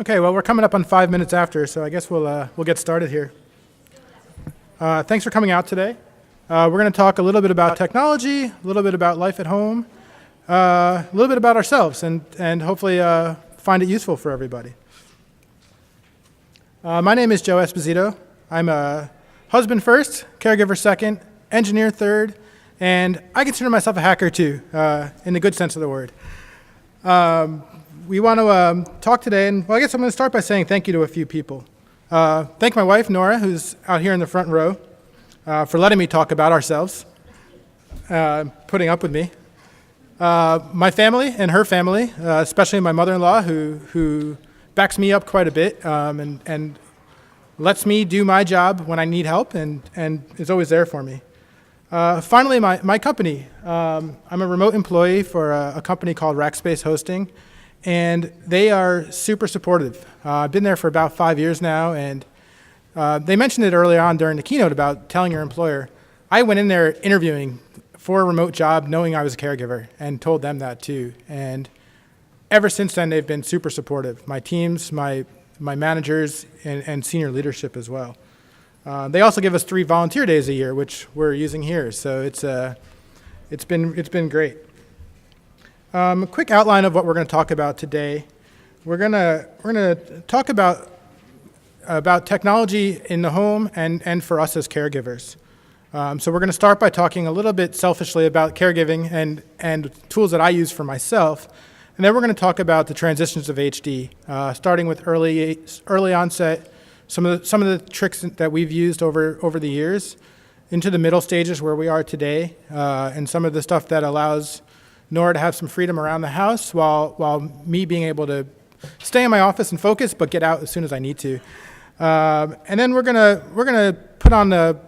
Okay, well, we're coming up on 5 minutes after, so I guess we'll get started here. Thanks for coming out today. We're going to talk a little bit about technology, a little bit about life at home, a little bit about ourselves, and hopefully find it useful for everybody. My name is Joe Esposito. I'm a husband first, caregiver second, engineer third, and I consider myself a hacker too, in the good sense of the word. We want to talk today, and well, I guess I'm going to start by saying thank you to a few people. Thank my wife, Nora, who's out here in the front row, for letting me talk about ourselves, putting up with me. My family and her family, especially my mother-in-law, who backs me up quite a bit and lets me do my job when I need help and is always there for me. Finally, my company. I'm a remote employee for a company called Rackspace Hosting, and they are super supportive. I've been there for about 5 years now, and they mentioned it early on during the keynote about telling your employer. I went in there interviewing for a remote job knowing I was a caregiver and told them that too. And ever since then, they've been super supportive. My teams, my managers, and senior leadership as well. They also give us 3 volunteer days a year, which we're using here. So it's been great. A quick outline of what we're going to talk about today. We're going to talk about technology in the home and for us as caregivers. So we're going to start by talking a little bit selfishly about caregiving and tools that I use for myself. And then we're going to talk about the transitions of HD, starting with early onset, some of the tricks that we've used over the years, into the middle stages where we are today, and some of the stuff that allows Nora to have some freedom around the house while me being able to stay in my office and focus, but get out as soon as I need to. And then we're gonna put on a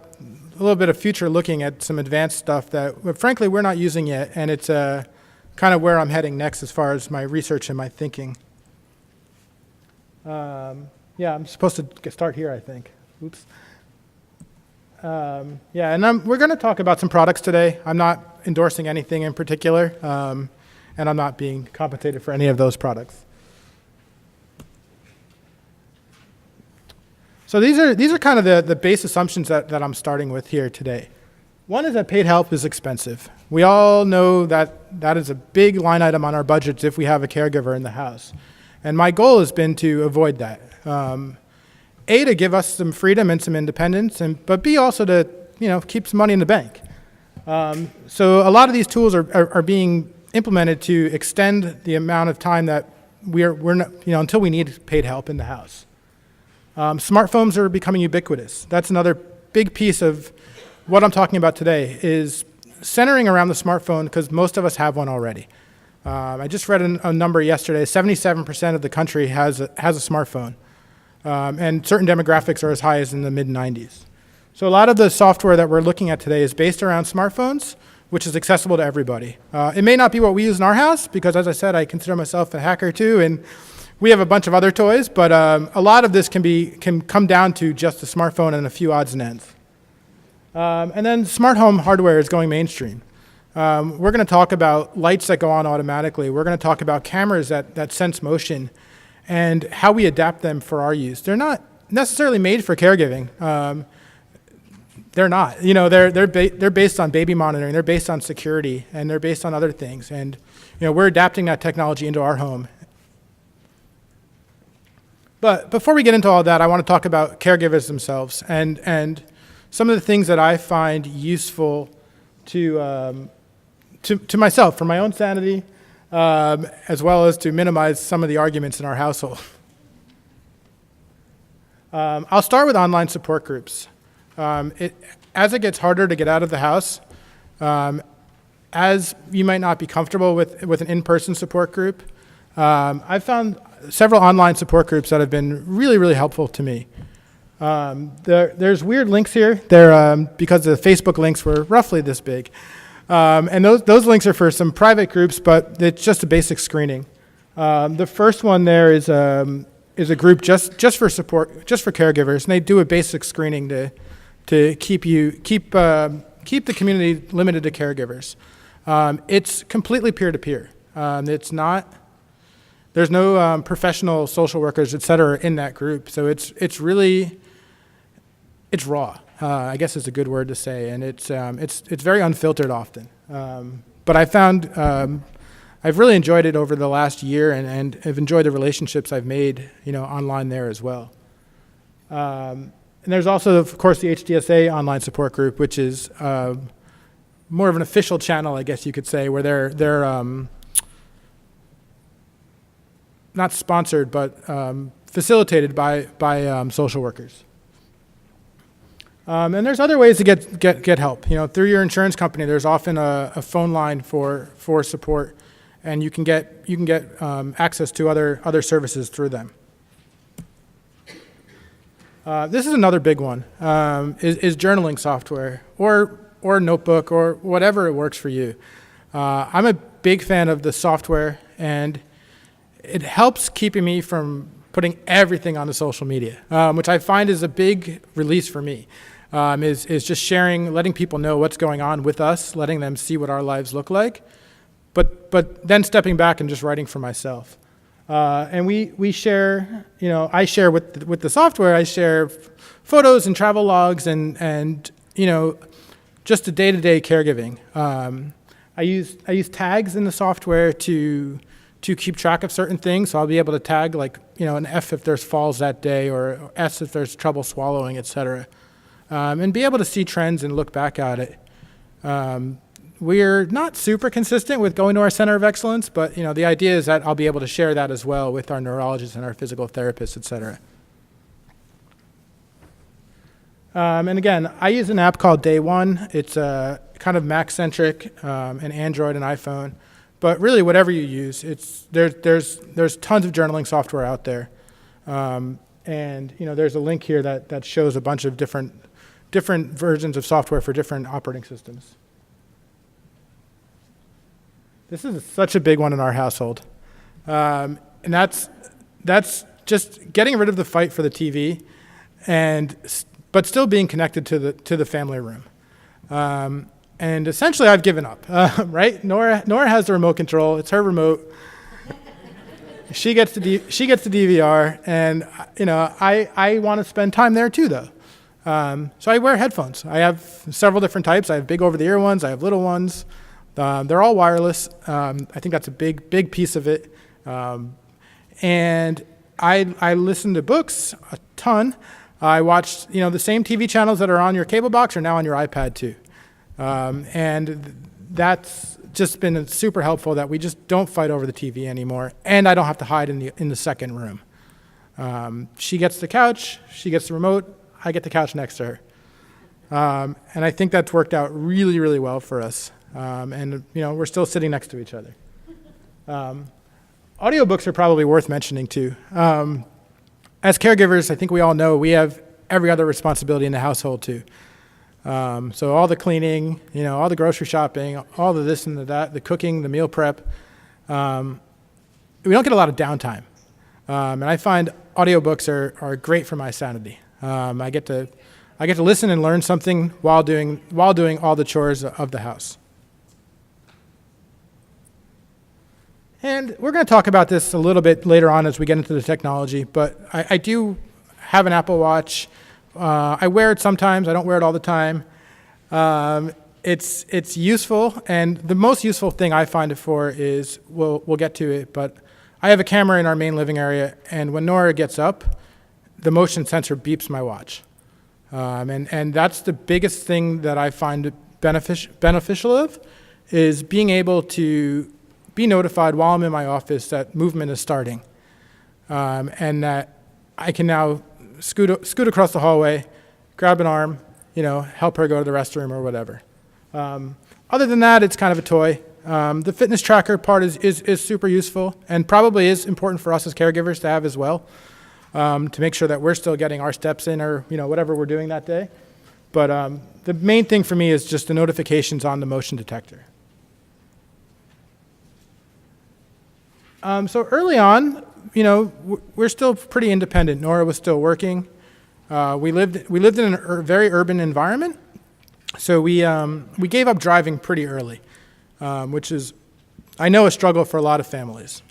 little bit of future looking at some advanced stuff that, frankly, we're not using yet, and it's kind of where I'm heading next as far as my research and my thinking. Yeah, I'm supposed to start here, I think. Oops. Yeah, and we're going to talk about some products today. I'm not endorsing anything in particular, and I'm not being compensated for any of those products. So these are kind of the base assumptions that I'm starting with here today. One is that paid help is expensive. We all know that is a big line item on our budgets if we have a caregiver in the house. And my goal has been to avoid that. A, to give us some freedom and some independence, but B, also to keep some money in the bank. So a lot of these tools are being implemented to extend the amount of time that we're not, until we need paid help in the house. Smartphones are becoming ubiquitous. That's another big piece of what I'm talking about today, is centering around the smartphone, because most of us have one already. I just read a number yesterday. 77% of the country has a smartphone, and certain demographics are as high as in the mid-90s. So a lot of the software that we're looking at today is based around smartphones, which is accessible to everybody. It may not be what we use in our house, because as I said, I consider myself a hacker too, and we have a bunch of other toys, but a lot of this can come down to just a smartphone and a few odds and ends. And then smart home hardware is going mainstream. We're going to talk about lights that go on automatically. We're going to talk about cameras that sense motion and how we adapt them for our use. They're not necessarily made for caregiving. They're not. They're based on baby monitoring. They're based on security, and they're based on other things. And we're adapting that technology into our home. But before we get into all that, I want to talk about caregivers themselves and some of the things that I find useful to myself, for my own sanity, as well as to minimize some of the arguments in our household. I'll start with online support groups. As it gets harder to get out of the house, as you might not be comfortable with an in-person support group, I've found several online support groups that have been really, really helpful to me. There's weird links here. They're because the Facebook links were roughly this big. And those links are for some private groups, but it's just a basic screening. The first one there is a group just for support, just for caregivers, and they do a basic screening to keep the community limited to caregivers. It's completely peer-to-peer. It's not There's no professional social workers, et cetera, in that group. So it's really, it's raw, I guess is a good word to say. And it's very unfiltered often. But I found, I've really enjoyed it over the last year and have enjoyed the relationships I've made, online there as well. And there's also, of course, the HDSA online support group, which is more of an official channel, I guess you could say, where they're not sponsored, but facilitated by social workers. And there's other ways to get help. Through your insurance company, there's often a phone line for support, and you can get access to other services through them. This is another big one, is journaling software or notebook or whatever works for you. I'm a big fan of the software, and it helps keeping me from putting everything onto social media, which I find is a big release for me, is just sharing, letting people know what's going on with us, letting them see what our lives look like, but then stepping back and just writing for myself. And we share, I share with the software, I share photos and travel logs and just the day-to-day caregiving. I use tags in the software to keep track of certain things. So I'll be able to tag an F if there's falls that day, or S if there's trouble swallowing, et cetera. And be able to see trends and look back at it. We're not super consistent with going to our center of excellence, but the idea is that I'll be able to share that as well with our neurologists and our physical therapists, et cetera. And again, I use an app called Day One. It's kind of Mac-centric, and Android and iPhone. But really, whatever you use, there's tons of journaling software out there. And there's a link here that shows a bunch of different versions of software for different operating systems. This is such a big one in our household. And that's just getting rid of the fight for the TV, but still being connected to the family room. And essentially, I've given up, right? Nora has the remote control. It's her remote. She gets the DVR, and I want to spend time there too, though. So I wear headphones. I have several different types. I have big over-the-ear ones. I have little ones. They're all wireless. I think that's a big piece of it. And I listen to books a ton. I watch the same TV channels that are on your cable box are now on your iPad too. And that's just been super helpful that we just don't fight over the TV anymore, and I don't have to hide in the second room. She gets the couch, she gets the remote, I get the couch next to her. And I think that's worked out really, really well for us. And we're still sitting next to each other. Audiobooks are probably worth mentioning too. As caregivers, I think we all know we have every other responsibility in the household too. So all the cleaning, all the grocery shopping, all the this and the that, the cooking, the meal prep. We don't get a lot of downtime. And I find audiobooks are great for my sanity. I get to listen and learn something while doing all the chores of the house. And we're going to talk about this a little bit later on as we get into the technology, but I do have an Apple Watch. I wear it sometimes. I don't wear it all the time. It's useful, and the most useful thing I find it for is, we'll get to it, but I have a camera in our main living area, and when Nora gets up, the motion sensor beeps my watch. And that's the biggest thing that I find beneficial of, is being able to be notified while I'm in my office that movement is starting, and that I can now scoot across the hallway, grab an arm, help her go to the restroom or whatever. Other than that, it's kind of a toy. The fitness tracker part is super useful, and probably is important for us as caregivers to have as well, to make sure that we're still getting our steps in, or whatever we're doing that day. But the main thing for me is just the notifications on the motion detector. So early on, we're still pretty independent. Nora was still working. We lived in a very urban environment, so we gave up driving pretty early, which is, I know, a struggle for a lot of families.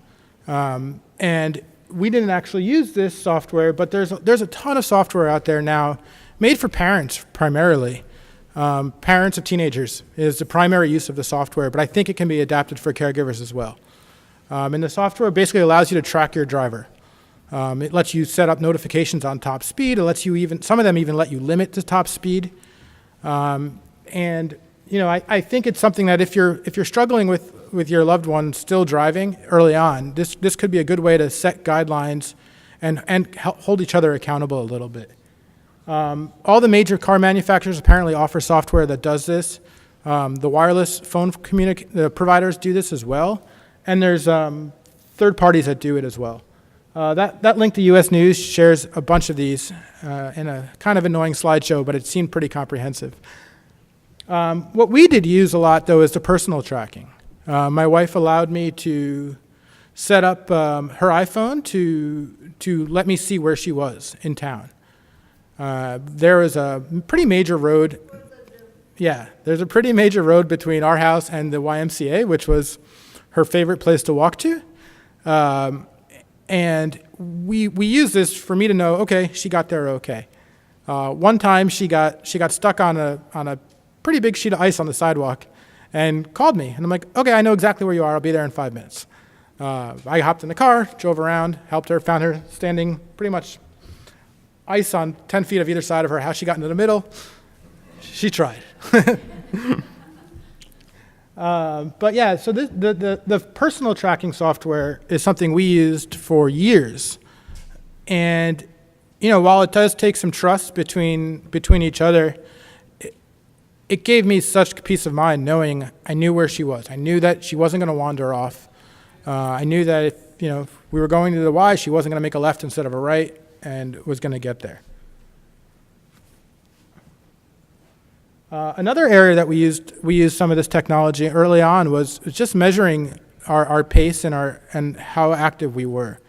And And we didn't actually use this software, but there's a ton of software out there now made for parents primarily. Parents of teenagers is the primary use of the software, but I think it can be adapted for caregivers as well. And the software basically allows you to track your driver. It lets you set up notifications on top speed. It lets you some of them even let you limit the top speed. And I think it's something that if you're struggling with your loved one still driving early on, this could be a good way to set guidelines and hold each other accountable a little bit. All the major car manufacturers apparently offer software that does this. The wireless phone providers do this as well, and there's third parties that do it as well. That link to US News shares a bunch of these in a kind of annoying slideshow, but it seemed pretty comprehensive. What we did use a lot, though, is the personal tracking. My wife allowed me to set up her iPhone to let me see where she was in town. There was a pretty major road. Yeah, there's a pretty major road between our house and the YMCA, which was her favorite place to walk to. And we used this for me to know, okay, she got there okay. One time she got stuck on a pretty big sheet of ice on the sidewalk and called me. And I'm like, okay, I know exactly where you are. I'll be there in 5 minutes. I hopped in the car, drove around, helped her, found her standing pretty much ice on 10 feet of either side of her. How she got into the middle, she tried. But yeah, so the personal tracking software is something we used for years. And, while it does take some trust between each other, it gave me such peace of mind knowing I knew where she was. I knew that she wasn't going to wander off. I knew that if we were going to the Y, she wasn't going to make a left instead of a right and was going to get there. Another area that we used some of this technology early on was just measuring our pace and how active we were.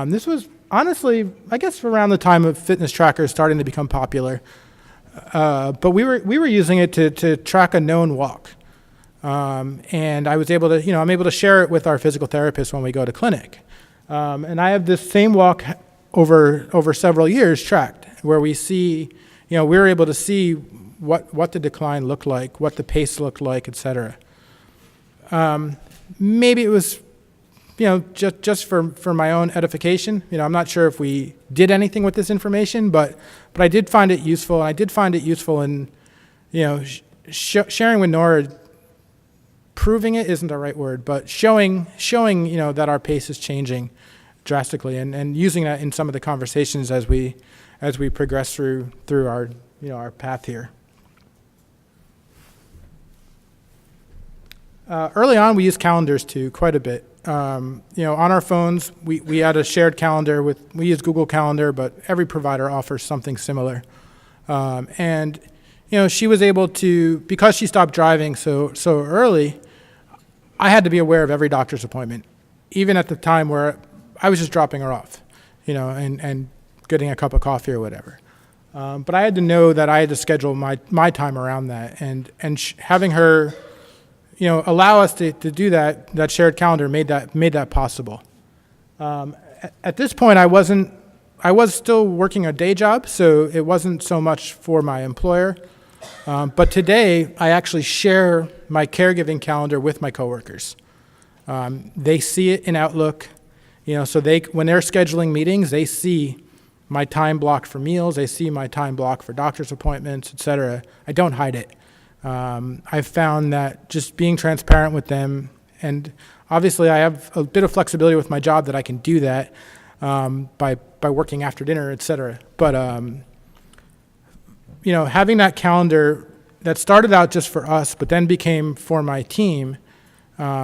This was honestly, I guess, around the time of fitness trackers starting to become popular. But we were using it to track a known walk. And I was able to, I'm able to share it with our physical therapist when we go to clinic. And I have this same walk over several years tracked, where we see, we were able to see what the decline looked like, what the pace looked like, et cetera. Maybe it was, just for my own edification. I'm not sure if we did anything with this information, but I did find it useful, and I did find it useful in, sharing with Nora. Proving it isn't the right word, but showing that our pace is changing drastically, and using that in some of the conversations as we progress through our path here. Early on, we used calendars too quite a bit. On our phones, we had a shared calendar we use Google Calendar, but every provider offers something similar. And she was able to, because she stopped driving so early, I had to be aware of every doctor's appointment, even at the time where I was just dropping her off, and getting a cup of coffee or whatever. But I had to know that I had to schedule my time around that, and having her, allow us to do that shared calendar made that possible. At this point, I was still working a day job, so it wasn't so much for my employer. But today, I actually share my caregiving calendar with my coworkers. They see it in Outlook, so when they're scheduling meetings, they see my time block for meals, they see my time block for doctor's appointments, et cetera. I don't hide it. I've found that just being transparent with them, and obviously I have a bit of flexibility with my job that I can do that by working after dinner, et cetera. But having that calendar that started out just for us, but then became for my team,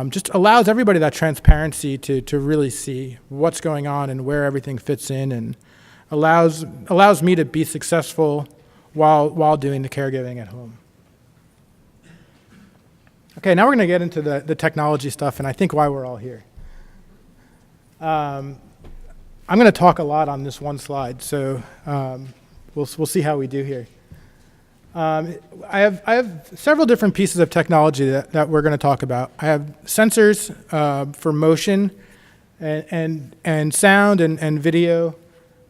just allows everybody that transparency to really see what's going on and where everything fits in, and allows me to be successful while doing the caregiving at home. Okay, now we're going to get into the technology stuff, and I think why we're all here. I'm going to talk a lot on this one slide, so we'll see how we do here. I have several different pieces of technology that we're going to talk about. I have sensors for motion and sound and video,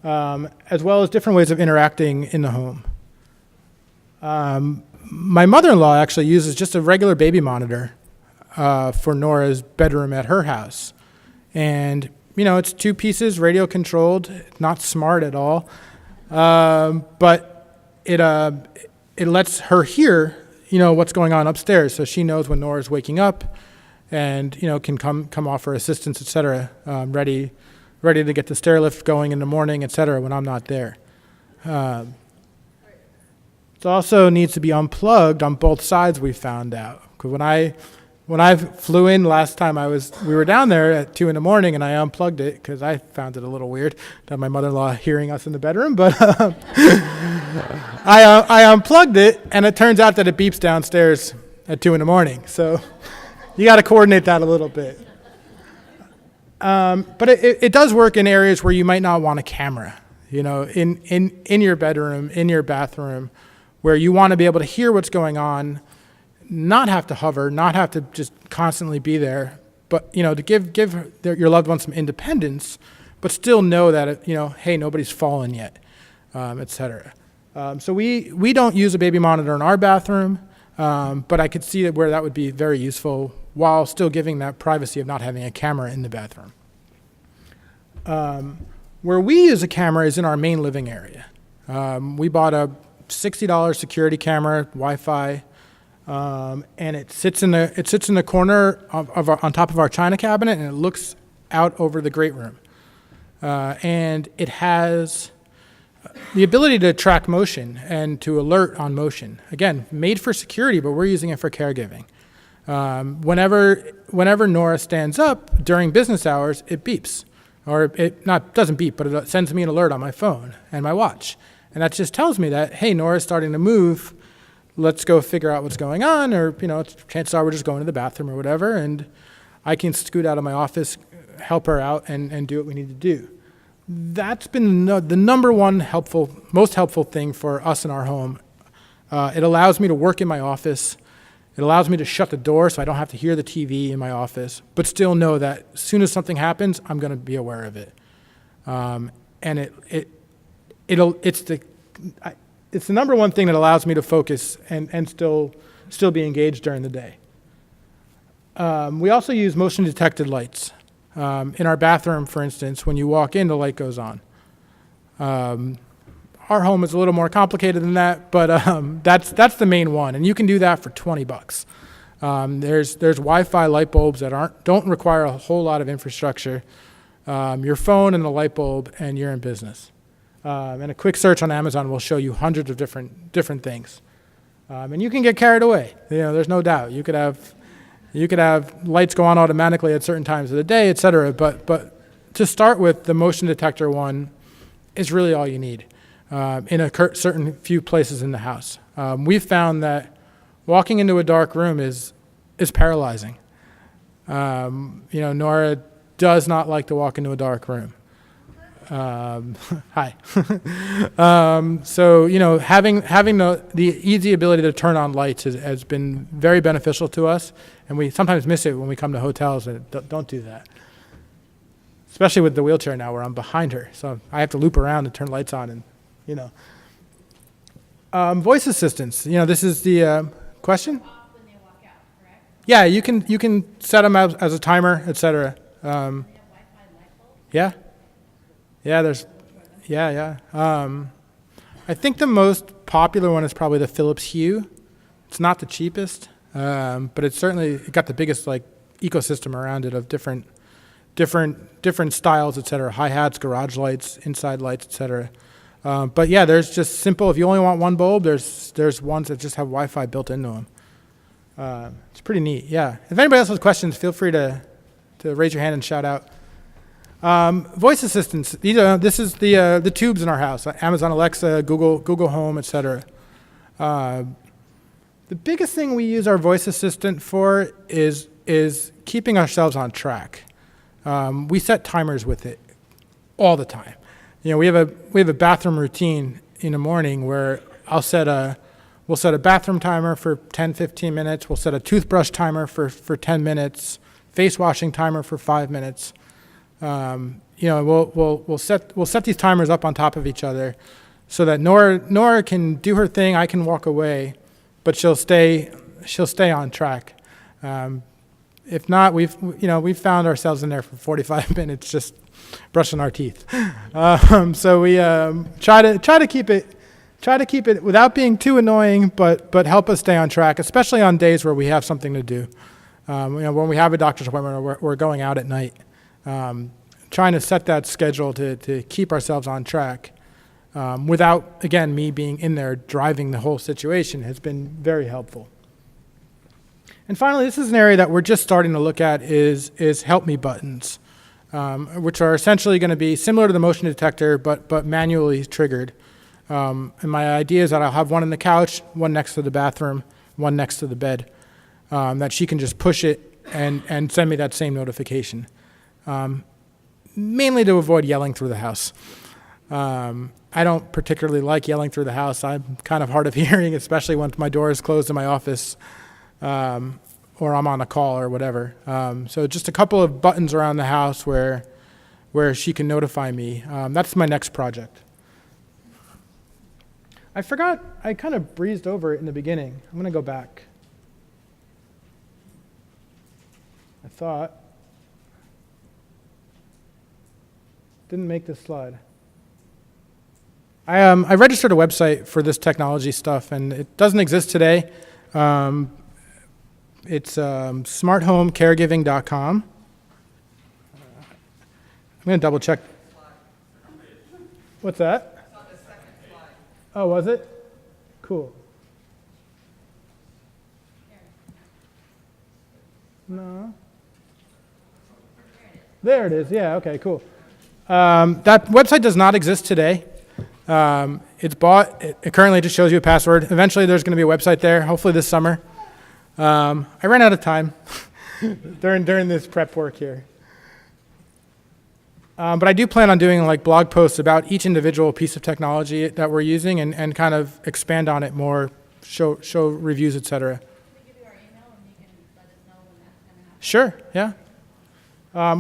as well as different ways of interacting in the home. My mother-in-law actually uses just a regular baby monitor for Nora's bedroom at her house. And, it's 2 pieces, radio controlled, not smart at all. But it lets her hear, what's going on upstairs. So she knows when Nora's waking up and, can come offer assistance, et cetera, ready to get the stair lift going in the morning, et cetera, when I'm not there. It also needs to be unplugged on both sides, we found out. Because when I flew in last time we were down there at 2 a.m. and I unplugged it because I found it a little weird that my mother-in-law hearing us in the bedroom. But I unplugged it, and it turns out that it beeps downstairs at 2 a.m. So you got to coordinate that a little bit. But it does work in areas where you might not want a camera. In your bedroom, in your bathroom, where you want to be able to hear what's going on, not have to hover, not have to just constantly be there, but, to give your loved one some independence, but still know that, hey, nobody's fallen yet, et cetera. So we don't use a baby monitor in our bathroom, but I could see where that would be very useful while still giving that privacy of not having a camera in the bathroom. Where we use a camera is in our main living area. We bought a $60 security camera, Wi-Fi, and it sits in the corner on top of our china cabinet, and it looks out over the great room. And it has the ability to track motion and to alert on motion. Again, made for security, but we're using it for caregiving. Whenever Nora stands up during business hours, it beeps, or it doesn't beep, but it sends me an alert on my phone and my watch. And that just tells me that, hey, Nora's starting to move. Let's go figure out what's going on. Or, chances are we're just going to the bathroom or whatever. And I can scoot out of my office, help her out, and do what we need to do. That's been the number one most helpful thing for us in our home. It allows me to work in my office. It allows me to shut the door so I don't have to hear the TV in my office, but still know that as soon as something happens, I'm going to be aware of it. And it's the number one thing that allows me to focus and still be engaged during the day. We also use motion detected lights. In our bathroom, for instance, when you walk in, the light goes on. Our home is a little more complicated than that, but that's the main one, and you can do that for $20. There's Wi-Fi light bulbs that don't require a whole lot of infrastructure. Your phone and the light bulb, and you're in business. And a quick search on Amazon will show you hundreds of different things. And you can get carried away. There's no doubt. You could have lights go on automatically at certain times of the day, et cetera. But to start with, the motion detector one is really all you need in a certain few places in the house. We've found that walking into a dark room is paralyzing. Nora does not like to walk into a dark room. Hi. So, having the easy ability to turn on lights has been very beneficial to us, and we sometimes miss it when we come to hotels that don't do that. Especially with the wheelchair now where I'm behind her, so I have to loop around and turn lights on, and, voice assistants. This is the question? Off when they walk out, correct? Yeah, you can set them as a timer, et cetera. They have Wi-Fi light bulbs? Yeah. Yeah. I think the most popular one is probably the Philips Hue. It's not the cheapest, but it's certainly got the biggest ecosystem around it of different styles, et cetera. Hi-hats, garage lights, inside lights, et cetera. But yeah, there's just simple. If you only want one bulb, there's ones that just have Wi-Fi built into them. It's pretty neat. Yeah. If anybody else has questions, feel free to raise your hand and shout out. Voice assistants. This is the tubes in our house: Amazon Alexa, Google Home, et cetera. The biggest thing we use our voice assistant for is keeping ourselves on track. We set timers with it all the time. We have a bathroom routine in the morning where we'll set a bathroom timer for 10-15 minutes. We'll set a toothbrush timer for 10 minutes. Face washing timer for 5 minutes. We'll set these timers up on top of each other, so that Nora can do her thing, I can walk away, but she'll stay on track. If not, we've found ourselves in there for 45 minutes just brushing our teeth. So we try to keep it without being too annoying, but help us stay on track, especially on days where we have something to do. When we have a doctor's appointment or we're going out at night, trying to set that schedule to keep ourselves on track without, again, me being in there driving the whole situation has been very helpful. And finally, this is an area that we're just starting to look at is help me buttons, which are essentially going to be similar to the motion detector, but manually triggered. And my idea is that I'll have one on the couch, one next to the bathroom, one next to the bed, that she can just push it and send me that same notification, mainly to avoid yelling through the house. I don't particularly like yelling through the house. I'm kind of hard of hearing, especially when my door is closed in my office, or I'm on a call or whatever. So just a couple of buttons around the house where she can notify me. That's my next project. I forgot, I kind of breezed over it in the beginning. I'm going to go back. I thought. Didn't make this slide. I registered a website for this technology stuff, and it doesn't exist today. It's smarthomecaregiving.com. I'm going to double check. What's that? Oh, was it? Cool. No. There it is. Yeah, okay, cool. That website does not exist today. It's bought. It currently just shows you a password. Eventually there's going to be a website there, hopefully this summer. I ran out of time during this prep work here. But I do plan on doing like blog posts about each individual piece of technology that we're using and kind of expand on it more, show reviews, etc. Can we give you our email and you can let us know when that's going to happen? Sure, yeah.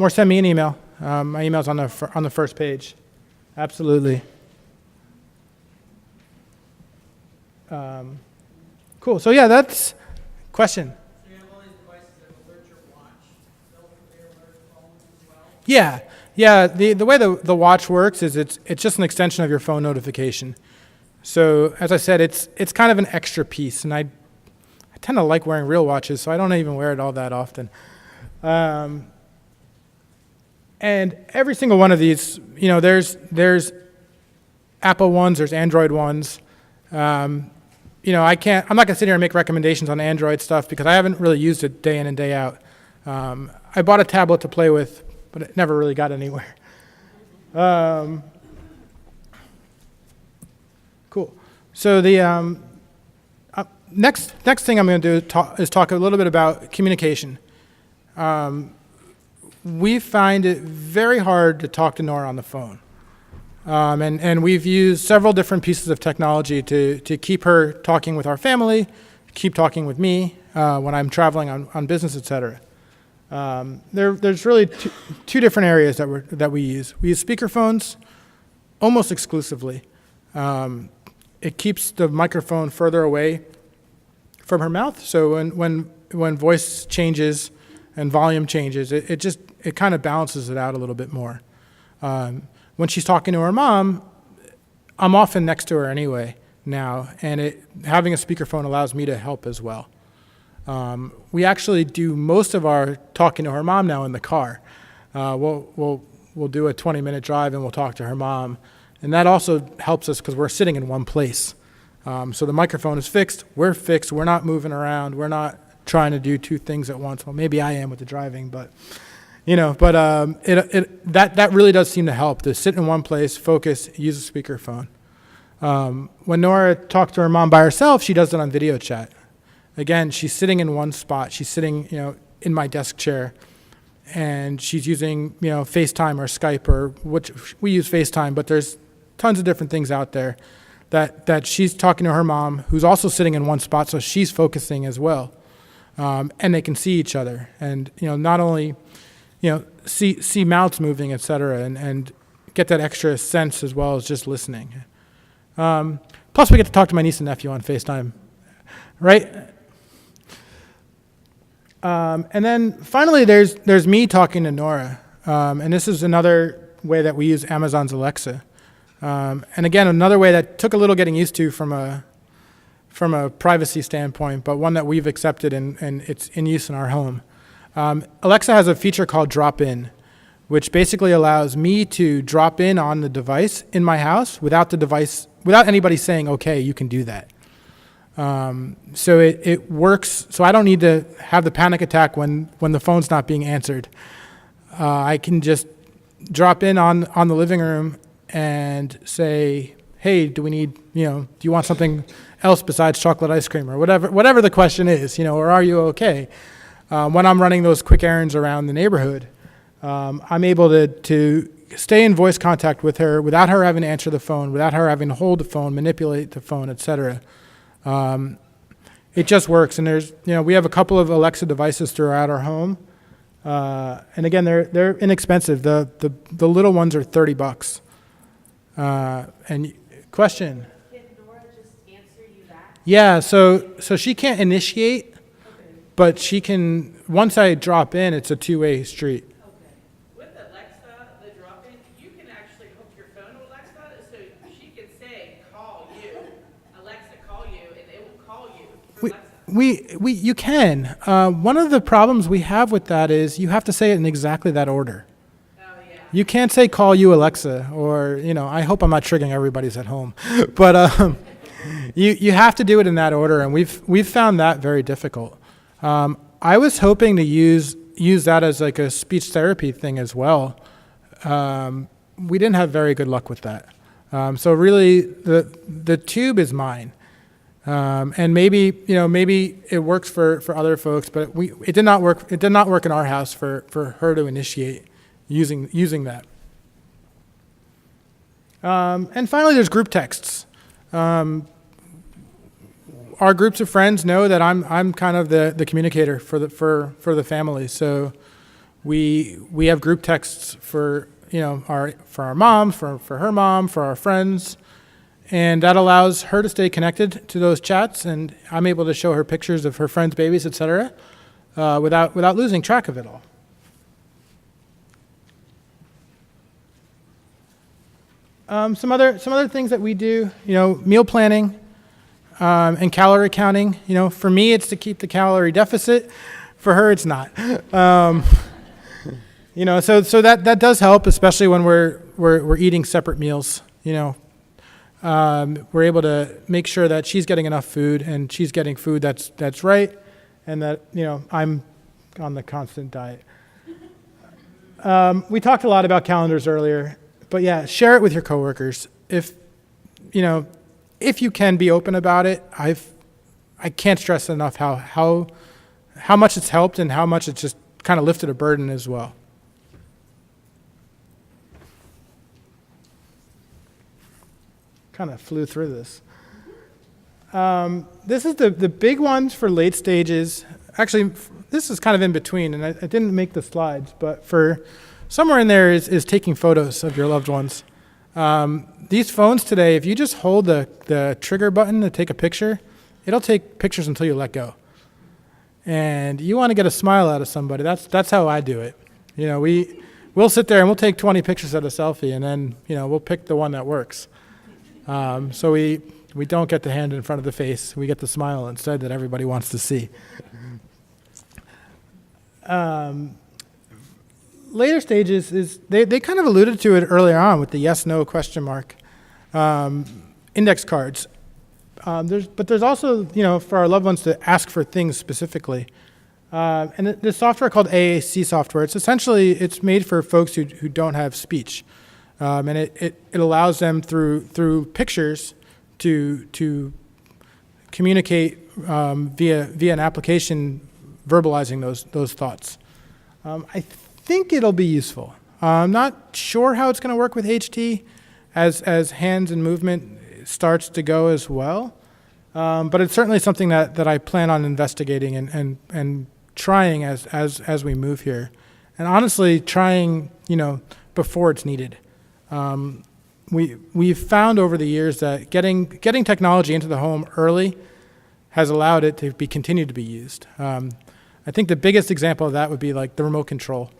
Or send me an email. My email's on the first page. Absolutely. Cool. So yeah, that's question. So you have all these devices that alert your watch. They'll alert phones as well? Yeah. The way the watch works is it's just an extension of your phone notification. So as I said, it's kind of an extra piece, and I tend to like wearing real watches, so I don't even wear it all that often. And every single one of these, there's Apple ones, there's Android ones. I'm not going to sit here and make recommendations on Android stuff because I haven't really used it day in and day out. I bought a tablet to play with, but it never really got anywhere. Cool. So the next thing I'm going to do is talk a little bit about communication. We find it very hard to talk to Nora on the phone. And we've used several different pieces of technology to keep her talking with our family, keep talking with me when I'm traveling on business, etc. There's really two different areas that we use. We use speakerphones almost exclusively. It keeps the microphone further away from her mouth, so when voice changes and volume changes, it kind of balances it out a little bit more. When she's talking to her mom, I'm often next to her anyway now, and having a speakerphone allows me to help as well. We actually do most of our talking to her mom now in the car. We'll do a 20-minute drive and we'll talk to her mom, and that also helps us because we're sitting in one place. So the microphone is fixed, we're not moving around, we're not trying to do two things at once. Well, maybe I am with the driving, but that really does seem to help, to sit in one place, focus, use a speakerphone. When Nora talks to her mom by herself, she does it on video chat. Again, she's sitting in one spot. She's sitting, in my desk chair, and she's using, FaceTime or Skype, or which we use FaceTime, but there's tons of different things out there that she's talking to her mom, who's also sitting in one spot, so she's focusing as well. And they can see each other. And, not only, see mouths moving, etc., and get that extra sense as well as just listening. Plus, we get to talk to my niece and nephew on FaceTime, right? And then finally, there's me talking to Nora, and this is another way that we use Amazon's Alexa. And again, another way that took a little getting used to from a privacy standpoint, but one that we've accepted and it's in use in our home. Alexa has a feature called Drop In, which basically allows me to drop in on the device in my house without anybody saying, okay, you can do that. So it works, so I don't need to have the panic attack when the phone's not being answered. I can just drop in on the living room and say, hey, do you want something else besides chocolate ice cream, or whatever the question is, or are you okay? When I'm running those quick errands around the neighborhood, I'm able to stay in voice contact with her without her having to answer the phone, without her having to hold the phone, manipulate the phone, etc. It just works, and we have a couple of Alexa devices throughout our home, and again, they're inexpensive. The little ones are $30. And question? Can Nora just answer you back? Yeah, so she can't initiate, but she can. Once I drop in, it's a two-way street. With Alexa, the drop-in, you can actually hook your phone to Alexa, so she can say, call you, Alexa, call you, and it will call you for Alexa. You can. One of the problems we have with that is you have to say it in exactly that order. Oh, yeah. You can't say call you Alexa, or I hope I'm not triggering everybody's at home, but you have to do it in that order, and we've found that very difficult. I was hoping to use that as like a speech therapy thing as well. We didn't have very good luck with that. So really, the tube is mine, and maybe it works for other folks, but it did not work. It did not work in our house for her to initiate using that. And finally, there's group texts. Our groups of friends know that I'm kind of the communicator for the family. So we have group texts for our mom, for her mom, for our friends, and that allows her to stay connected to those chats, and I'm able to show her pictures of her friends' babies, etc., without losing track of it all. Some other things that we do, meal planning. And calorie counting, for me, it's to keep the calorie deficit. For her, it's not. So that does help, especially when we're eating separate meals. We're able to make sure that she's getting enough food and she's getting food that's right, and that I'm on the constant diet. We talked a lot about calendars earlier, but yeah, share it with your coworkers. If you can be open about it, I can't stress enough how much it's helped and how much it's just kind of lifted a burden as well. Kind of flew through this. This is the big ones for late stages. Actually, this is kind of in between, and I didn't make the slides, but for somewhere in there is taking photos of your loved ones. These phones today, if you just hold the trigger button to take a picture, it'll take pictures until you let go. And you want to get a smile out of somebody. That's how I do it. We'll sit there and we'll take 20 pictures of a selfie, and then we'll pick the one that works. So we don't get the hand in front of the face. We get the smile instead that everybody wants to see. Later stages is they kind of alluded to it earlier on with the yes, no question mark. Index cards. There's also, for our loved ones to ask for things specifically. And the software called Aac Software, it's made for folks who don't have speech. And it allows them through pictures to communicate via an application verbalizing those thoughts. I think it'll be useful. I'm not sure how it's going to work with HD as hands and movement starts to go as well. But it's certainly something that I plan on investigating and trying as we move here. and honestly trying, before it's needed. We've found over the years that getting technology into the home early has allowed it to continue to be used. I think the biggest example of that would be like the remote control.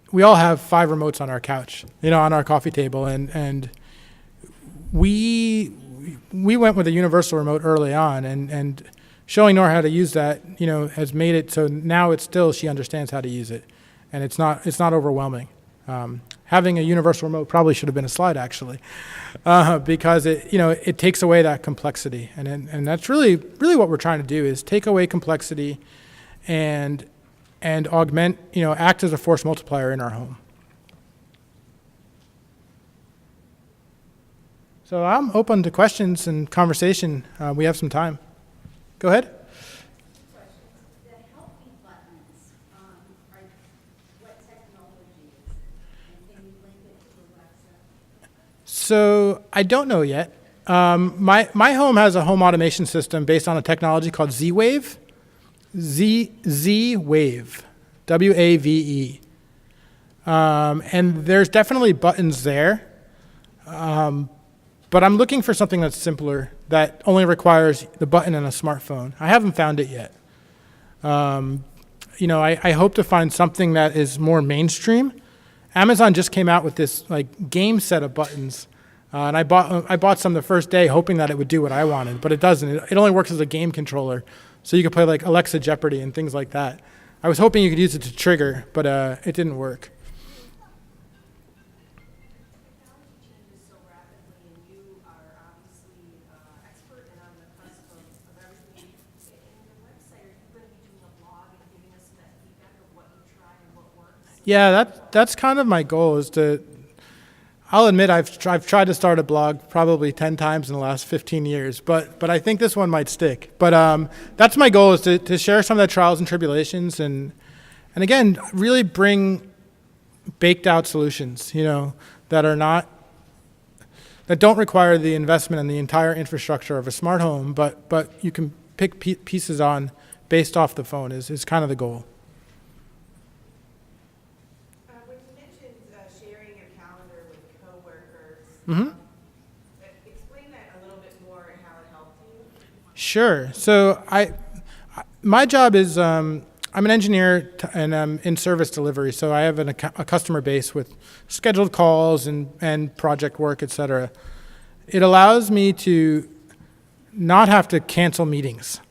We all have 5 remotes on our couch, on our coffee table, and we went with a universal remote early on, and showing Nora how to use that, has made it so now she understands how to use it, and it's not overwhelming. Having a universal remote probably should have been a slide, actually, because it takes away that complexity, and that's really what we're trying to do is take away complexity, and augment, act as a force multiplier in our home. So I'm open to questions and conversation. We have some time. Go ahead. The help me buttons, are what technology is it? And can you link it to Alexa? So I don't know yet. My home has a home automation system based on a technology called Z-Wave. Z-Wave, W-A-V-E. And there's definitely buttons there. But I'm looking for something that's simpler, that only requires the button and a smartphone. I haven't found it yet. I hope to find something that is more mainstream. Amazon just came out with this game set of buttons. And I bought some the first day hoping that it would do what I wanted, but it doesn't. It only works as a game controller. So you could play like Alexa Jeopardy and things like that. I was hoping you could use it to trigger, but it didn't work. Technology changes so rapidly, and you are obviously expert and on the cusp of everything. In your website, are you going to be doing a blog and giving us that feedback of what you try and what works? Yeah, that's kind of my goal is to. I'll admit I've tried to start a blog probably 10 times in the last 15 years, but I think this one might stick. But that's my goal is to share some of the trials and tribulations and again, really bring baked out solutions, that don't require the investment in the entire infrastructure of a smart home, but you can pick pieces on based off the phone is kind of the goal. When you mentioned sharing your calendar with coworkers, Mm-hmm. Explain that a little bit more and how it helped you. Sure. So my job is I'm an engineer and I'm in service delivery. So I have a customer base with scheduled calls and project work, et cetera. It allows me to not have to cancel meetings.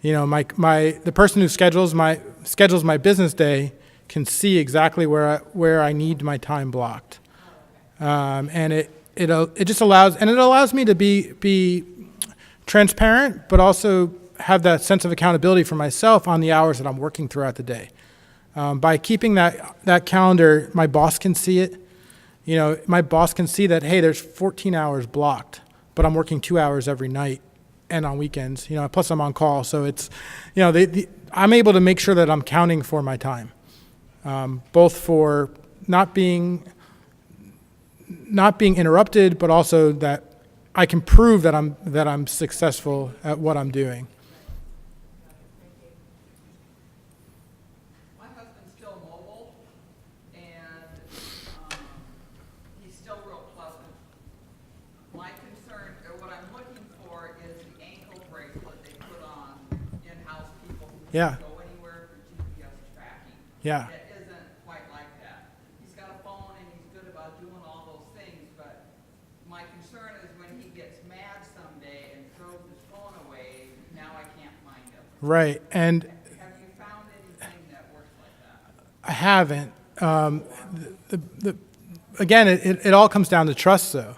The person who schedules my business day can see exactly where I need my time blocked, and it just allows me to be transparent, but also have that sense of accountability for myself on the hours that I'm working throughout the day. By keeping that calendar, my boss can see it. My boss can see that, hey, there's 14 hours blocked, but I'm working 2 hours every night and on weekends. Plus I'm on call, so it's, I'm able to make sure that I'm counting for my time, both for not being interrupted, but also that I can prove that I'm successful at what I'm doing. My husband's still mobile, and he's still real pleasant. My concern, or what I'm looking for, is the ankle bracelet they put on in-house people who Yeah. can't go anywhere for GPS tracking. Yeah. That isn't quite like that. He's got a phone and he's good about doing all those things, but my concern is when he gets mad someday and throws his phone away, now I can't find him. Right, and Have you found anything that works like that? I haven't. Again, it all comes down to trust, though.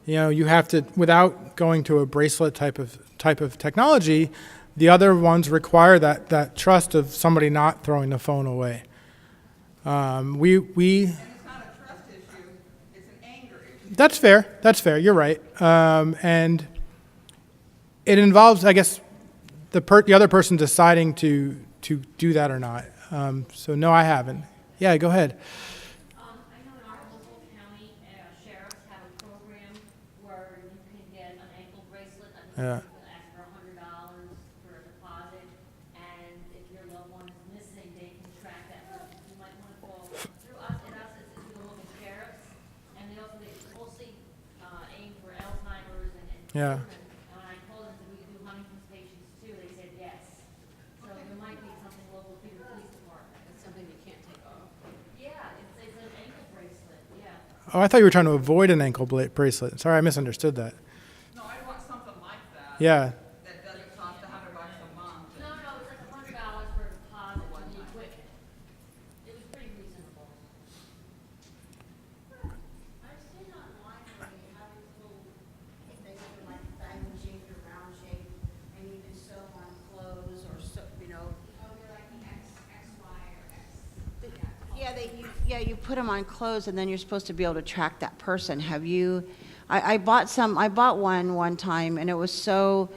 You have to, without going to a bracelet type of technology, the other ones require that trust of somebody not throwing the phone away. We And it's not a trust issue, it's an anger issue. That's fair. You're right. And it involves, I guess, the other person deciding to do that or not. So no, I haven't. Yeah, go ahead. I know in our local county, sheriffs have a program where you can get an ankle bracelet. I think Yeah. you can ask for $100 for a deposit, and if your loved one is missing, they Yeah. And I told them that we could do Huntington's patients too, they said yes. So there might be something local to the police department. It's something you can't take off. Yeah, it's an ankle bracelet, yeah. Oh, I thought you were trying to avoid an ankle bracelet. Sorry, I misunderstood that. No, I want something like that. Yeah. That doesn't cost $100 a month. No, it's like $100 for a deposit on the equipment. It was pretty reasonable. I've seen online where you have these little, basically like diamond shaped or round shaped, and you can sew on clothes or sew, you know. Oh, they're like the XY or X. Yeah, you put them on clothes and then you're supposed to be able to track that person. Have you, I bought one time and it was so,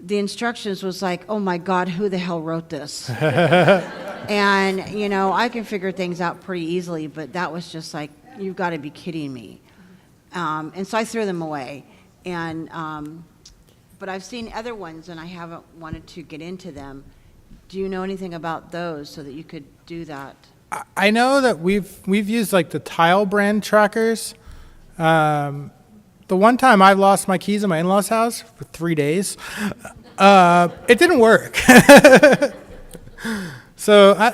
the instructions was like, oh my God, who the hell wrote this? And, you know, I can figure things out pretty easily, but that was just like, you've got to be kidding me. And so I threw them away. And, but I've seen other ones and I haven't wanted to get into them. Do you know anything about those so that you could do that? I know that we've used like the Tile brand trackers. The one time I lost my keys in my in-laws' house for 3 days, it didn't work. So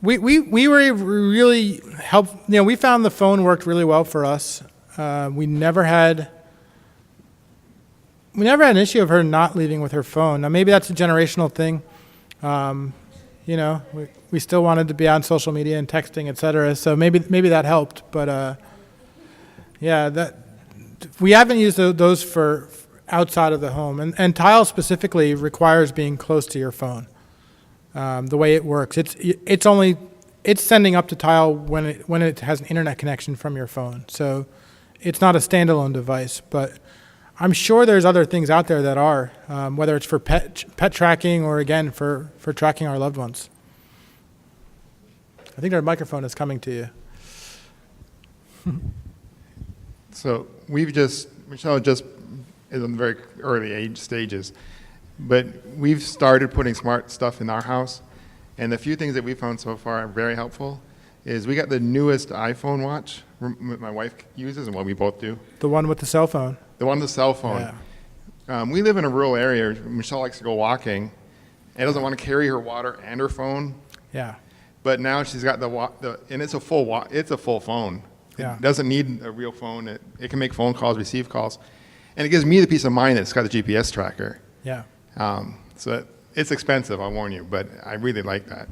we were really helped. You know, we found the phone worked really well for us. We never had an issue of her not leaving with her phone. Now maybe that's a generational thing. You know, we still wanted to be on social media and texting, et cetera. So maybe that helped. But yeah, we haven't used those for outside of the home. And Tile specifically requires being close to your phone. The way it works, it's sending up to Tile when it has an internet connection from your phone. So it's not a standalone device, but I'm sure there's other things out there that are, whether it's for pet tracking or, again, for tracking our loved ones. I think our microphone is coming to you. So Michelle just is in the very early age stages, but we've started putting smart stuff in our house, and the few things that we found so far are very helpful is we got the newest iPhone watch my wife uses and what we both do. The one with the cell phone. The one with the cell phone. Yeah. We live in a rural area. Michelle likes to go walking and doesn't want to carry her water and her phone. Yeah. But now she's got and it's a full phone. Yeah. It doesn't need a real phone. It can make phone calls, receive calls. And it gives me the peace of mind that it's got the GPS tracker. Yeah. So it's expensive, I warn you, but I really like that.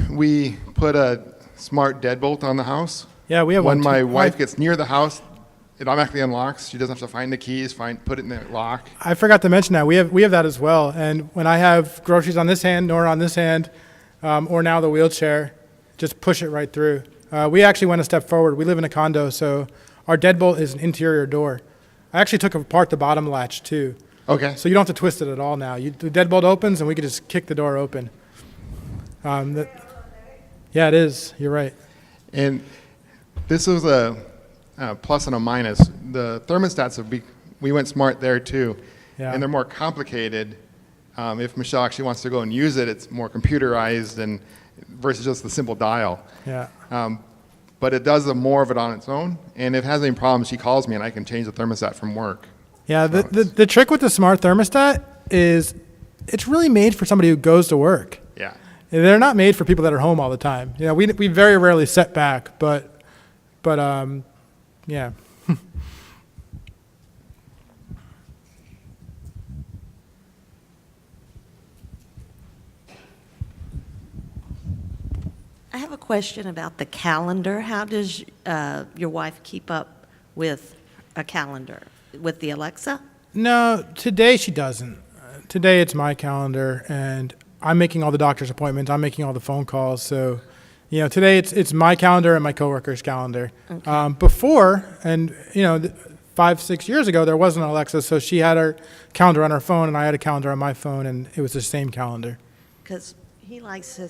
We put a smart deadbolt on the house. Yeah, we have one. When my wife gets near the house, it automatically unlocks. She doesn't have to find the keys, put it in the lock. I forgot to mention that. We have that as well. And when I have groceries on this hand, Nora on this hand, or now the wheelchair, just push it right through. We actually went a step forward. We live in a condo, so our deadbolt is an interior door. I actually took apart the bottom latch too. Okay. So you don't have to twist it at all now. The deadbolt opens and we can just kick the door open. Yeah, it is. You're right. And this was a plus and a minus. The thermostats we went smart there too. Yeah. And they're more complicated. If Michelle actually wants to go and use it, it's more computerized and versus just the simple dial. Yeah. But it does more of it on its own. And if it has any problems, she calls me and I can change the thermostat from work. Yeah, the trick with the smart thermostat is it's really made for somebody who goes to work. Yeah. They're not made for people that are home all the time. You know, we very rarely set back, but yeah. I have a question about the calendar. How does your wife keep up with a calendar? With the Alexa? No, today she doesn't. Today it's my calendar, and I'm making all the doctor's appointments. I'm making all the phone calls. So, you know, today it's my calendar and my coworker's calendar. Okay. Before, and you know, 5-6 years ago, there wasn't an Alexa, so she had her calendar on her phone, and I had a calendar on my phone, and it was the same calendar. Because he likes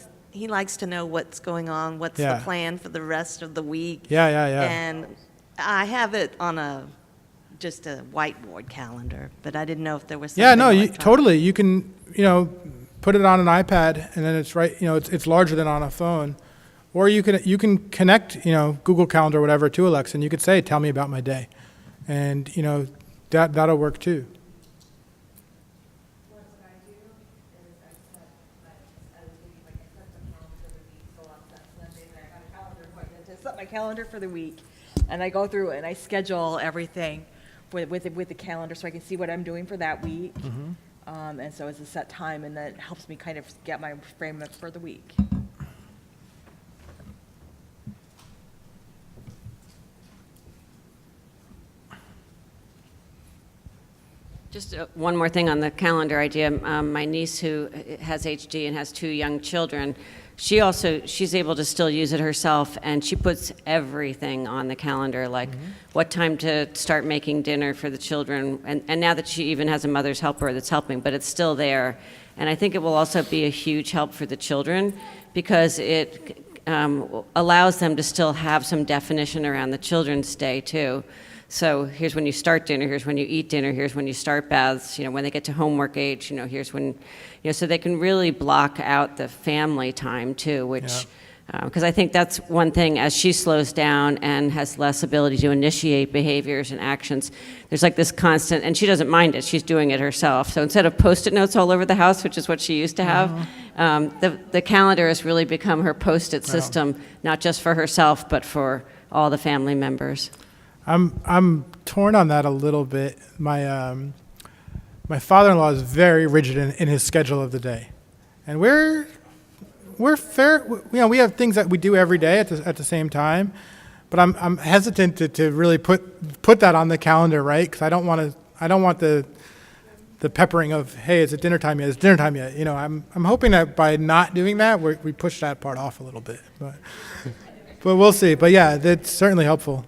to know what's going on, what's Yeah. the plan for the rest of the week. Yeah. And I have it on just a whiteboard calendar, but I didn't know if there was something Yeah, no, electronic. totally. You can, you know, put it on an iPad, and then it's right. You know, it's larger than on a phone, or you can connect, you know, Google Calendar or whatever to Alexa, and you could say, "Tell me about my day," and you know, that'll work too. What I do is I set, I was thinking like I set the calendar for the week, so on that Sunday, I got a calendar appointment to set my calendar for the week. And I go through it and I schedule everything with the calendar so I can see what I'm doing for that week. And so it's a set time, and that helps me kind of get my framework for the week. Just one more thing on the calendar idea. My niece, who has HD and has 2 young children, she's able to still use it herself, and she puts everything on the calendar, like what time to start making dinner for the children. And now that she even has a mother's helper that's helping, but it's still there. And I think it will also be a huge help for the children because it allows them to still have some definition around the children's day too. So here's when you start dinner, here's when you eat dinner, here's when you start baths, when they get to homework age, here's when, so they can really block out the family time too, which, because I think that's one thing, as she slows down and has less ability to initiate behaviors and actions, there's like this constant, and she doesn't mind it, she's doing it herself. So instead of Post-it notes all over the house, which is what she used to have, the calendar has really become her Post-it system, not just for herself, but for all the family members. I'm torn on that a little bit. My father-in-law is very rigid in his schedule of the day, and we're fair. We have things that we do every day at the same time, but I'm hesitant to really put that on the calendar, right? Because I don't want the peppering of, hey, is it dinner time yet? Is it dinner time yet? I'm hoping that by not doing that, we push that part off a little bit, but we'll see. But yeah, that's certainly helpful.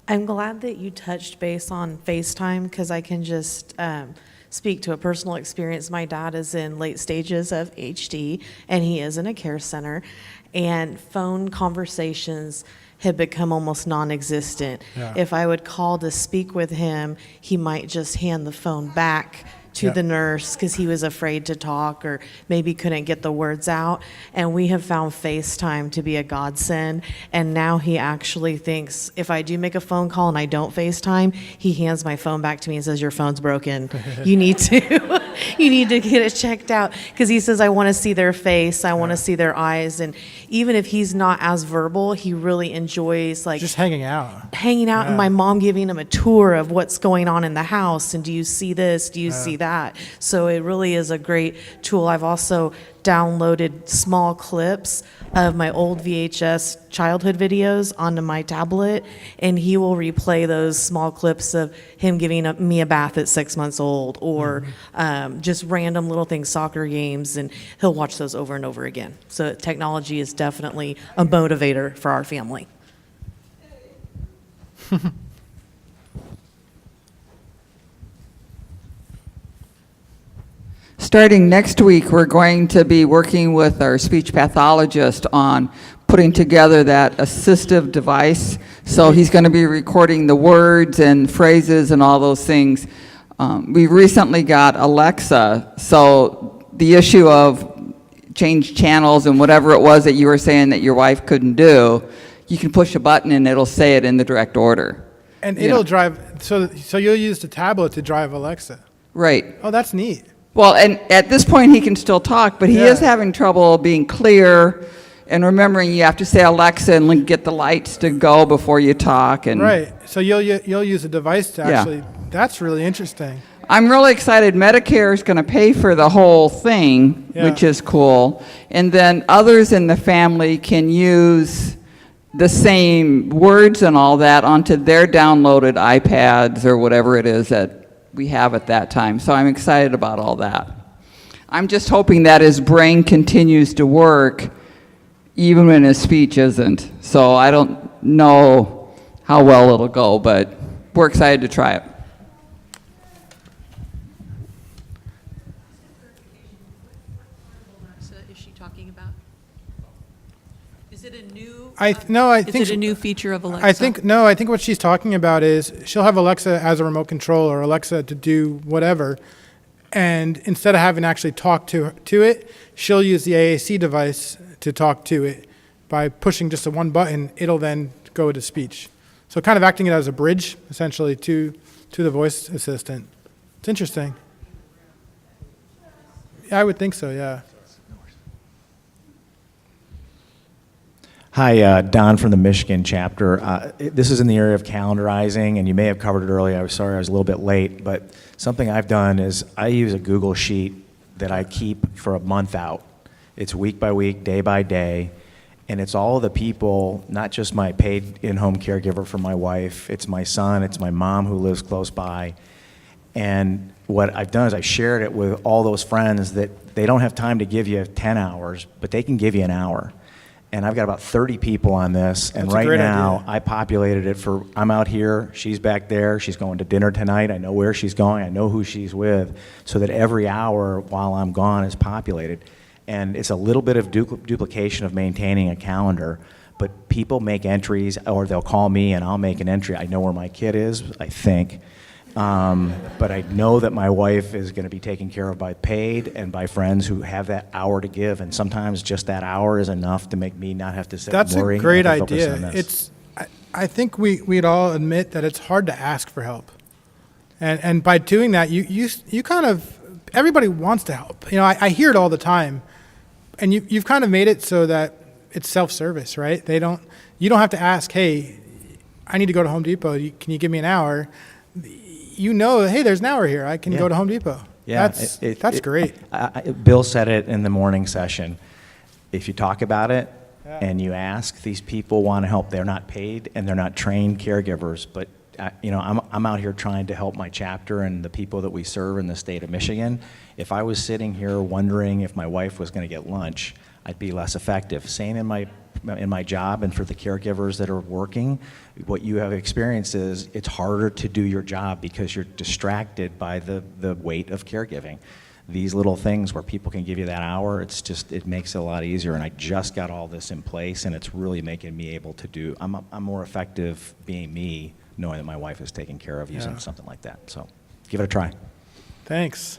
I'm glad that you touched base on FaceTime because I can just speak to a personal experience. My dad is in late stages of HD, and he is in a care center, and phone conversations have become almost non-existent. Yeah. If I would call to speak with him, he might just hand the phone back to the nurse because he was afraid to talk or maybe couldn't get the words out. And we have found FaceTime to be a godsend. And now he actually thinks if I do make a phone call and I don't FaceTime, he hands my phone back to me and says, your phone's broken. You need to you need to get it checked out. Because he says, I want to see their face. I want to see their eyes. And even if he's not as verbal, he really enjoys Just hanging out. and my mom giving him a tour of what's going on in the house, and do you see this, do you see that? So it really is a great tool. I've also downloaded small clips of my old VHS childhood videos onto my tablet, and he will replay those small clips of him giving me a bath at 6 months old, or just random little things, soccer games, and he'll watch those over and over again. So technology is definitely a motivator for our family. Starting next week, we're going to be working with our speech pathologist on putting together that assistive device. So he's going to be recording the words and phrases and all those things. We recently got Alexa, so the issue of change channels and whatever it was that you were saying that your wife couldn't do, you can push a button and it'll say it in the direct order. And it'll drive, so you'll use the tablet to drive Alexa. Right. Oh, that's neat. Well, and at this point he can still talk, but he is having trouble being clear and remembering you have to say Alexa and get the lights to go before you talk. And Right. So you'll use a device to actually. That's really interesting. I'm really excited. Medicare is going to pay for the whole thing, which is cool. And then others in the family can use the same words and all that onto their downloaded iPads or whatever it is that we have at that time. So I'm excited about all that. I'm just hoping that his brain continues to work even when his speech isn't. So I don't know how well it'll go, but we're excited to try it. Is she talking about? Is it a new? I think Is it a new feature of Alexa? I think what she's talking about is she'll have Alexa as a remote control or Alexa to do whatever, and instead of having to actually talk to it, she'll use the AAC device to talk to it by pushing just one button. It'll then go to speech. So kind of acting it as a bridge, essentially, to the voice assistant. It's interesting. Yeah, I would think so, yeah. Hi, Don from the Michigan chapter. This is in the area of calendarizing, and you may have covered it earlier. I was sorry I was a little bit late, but something I've done is I use a Google Sheet that I keep for a month out. It's week by week, day by day, and it's all of the people, not just my paid in-home caregiver for my wife, it's my son, it's my mom who lives close by. And what I've done is I've shared it with all those friends that they don't have time to give you 10 hours, but they can give you an hour. And I've got about 30 people on this, and That's a right great now idea. I populated it for, I'm out here, she's back there, she's going to dinner tonight, I know where she's going, I know who she's with, so that every hour while I'm gone is populated. And it's a little bit of duplication of maintaining a calendar, but people make entries, or they'll call me and I'll make an entry. I know where my kid is, I think. But I know that my wife is going to be taken care of by paid and by friends who have that hour to give, and sometimes just that hour is enough to make me not have to sit That's and worry. a great I can focus idea. on this. I think we'd all admit that it's hard to ask for help. And by doing that, you kind of, everybody wants to help. You know, I hear it all the time. And you've kind of made it so that it's self-service, right? You don't have to ask, hey, I need to go to Home Depot. Can you give me an hour? You know, hey, there's an hour here. I can go to Home Depot. Yeah, That's great. Bill said it in the morning session. If you talk about it and you ask, these people want to help. They're not paid and they're not trained caregivers, but I'm out here trying to help my chapter and the people that we serve in the state of Michigan. If I was sitting here wondering if my wife was going to get lunch, I'd be less effective. Same in my job, and for the caregivers that are working, what you have experienced is it's harder to do your job because you're distracted by the weight of caregiving. These little things where people can give you that hour, it makes it a lot easier. And I just got all this in place, and it's really making me able to do. I'm more effective being me, knowing that my wife is taken care of using something like that. So give it a try. Thanks.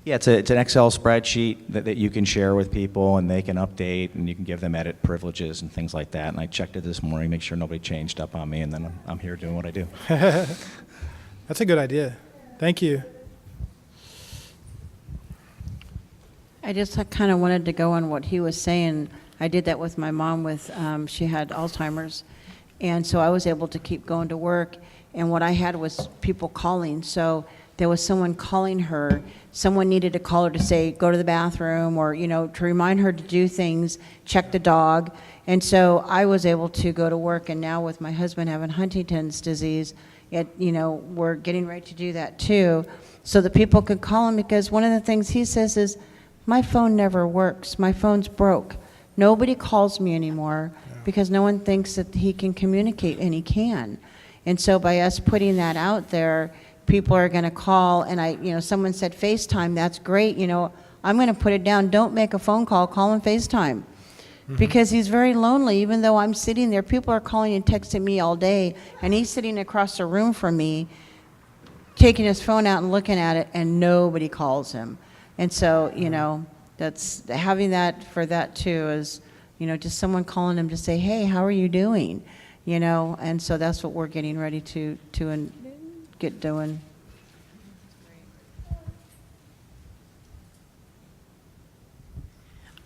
Yeah, it's an Excel spreadsheet that you can share with people, and they can update, and you can give them edit privileges and things like that. And I checked it this morning, make sure nobody changed up on me, and then I'm here doing what I do. That's a good idea. Thank you. I just kind of wanted to go on what he was saying. I did that with my mom she had Alzheimer's. And so I was able to keep going to work. And what I had was people calling. So there was someone calling her. Someone needed to call her to say, go to the bathroom, or, to remind her to do things, check the dog. And so I was able to go to work. And now with my husband having Huntington's disease, we're getting ready to do that too. So that people could call him, because one of the things he says is, my phone never works. My phone's broke. Nobody calls me anymore because no one thinks that he can communicate, and he can. And so by us putting that out there, people are going to call, and someone said FaceTime, that's great. I'm going to put it down. Don't make a phone call, call him FaceTime. Because he's very lonely. Even though I'm sitting there, people are calling and texting me all day, and he's sitting across the room from me, taking his phone out and looking at it, and nobody calls him. And so, that's having that for that too is, just someone calling him to say, hey, how are you doing? And so that's what we're getting ready to get doing.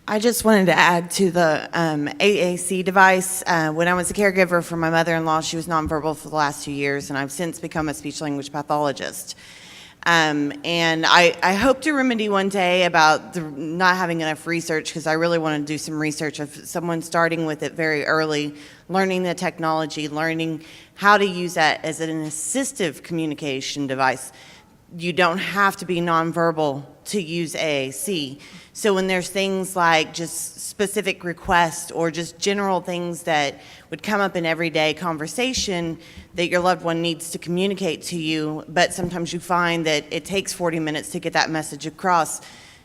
I just wanted to add to the AAC device. When I was a caregiver for my mother-in-law, she was nonverbal for the last 2 years, and I've since become a speech-language pathologist. And I hope to remedy one day about not having enough research, because I really want to do some research of someone starting with it very early, learning the technology, learning how to use that as an assistive communication device. You don't have to be nonverbal to use AAC. So when there's things like just specific requests or just general things that would come up in everyday conversation that your loved one needs to communicate to you, but sometimes you find that it takes 40 minutes to get that message across,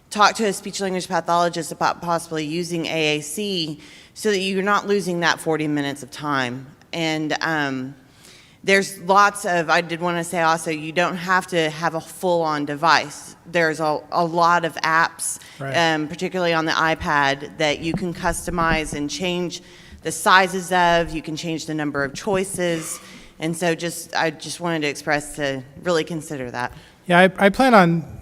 talk to a speech-language pathologist about possibly using AAC so that you're not losing that 40 minutes of time. And there's lots of, I did want to say also, you don't have to have a full-on device. There's a lot of apps, Right. Particularly on the iPad, that you can customize and change the sizes of, you can change the number of choices. And so I just wanted to express to really consider that. Yeah, I plan on,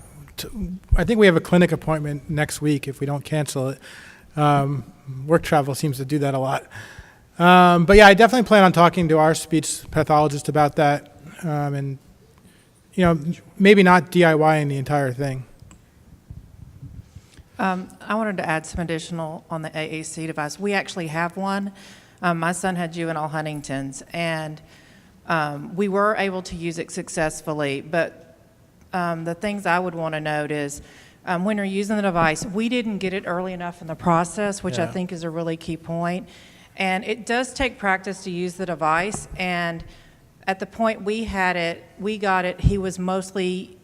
I think we have a clinic appointment next week if we don't cancel it. Work travel seems to do that a lot. But yeah, I definitely plan on talking to our speech pathologist about that, and maybe not DIYing the entire thing. I wanted to add some additional on the AAC device. We actually have one. My son had juvenile Huntington's, and we were able to use it successfully. But the things I would want to note is when you're using the device, we didn't get it early enough in the process, which I think is a really key point. And it does take practice to use the device. And at the point we got it, he was mostly